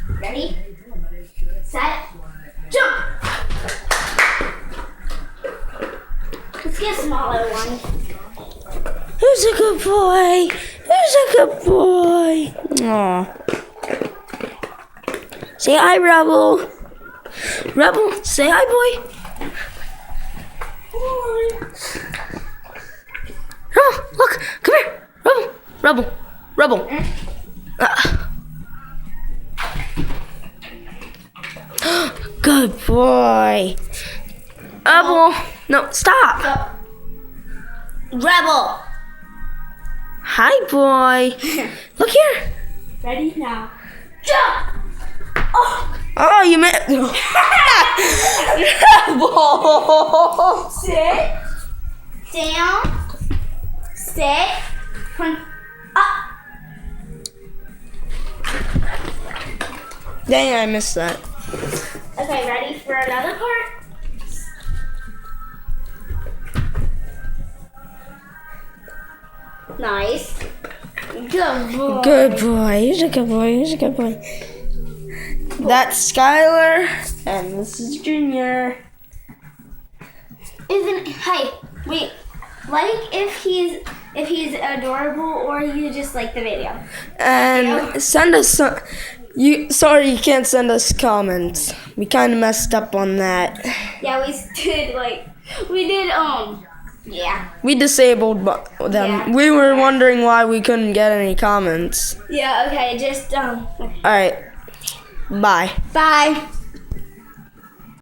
Ready, set, jump. Let's get a smaller one. Who's a good boy? Who's a good boy? Aw. Say hi, Rebel. Rebel, say hi, boy. Oh, look, come here. Rebel. Good boy. Rebel, no, stop. Rebel. Hi, boy. Look here. Ready now. Jump. Oh, you meant. Rebel. Sit. Down. Sit. Up. Dang, I missed that. Okay, ready for another part? Nice. Good boy. Good boy. He's a good boy. That's Skylar, and this is Junior. Hey, wait. Like if he's adorable, or you just like the video. And send us some. Sorry, you can't send us comments. We kind of messed up on that. Yeah, yeah. We disabled them. Yeah. We were wondering why we couldn't get any comments. Yeah. Okay. Just All right. Bye. Bye.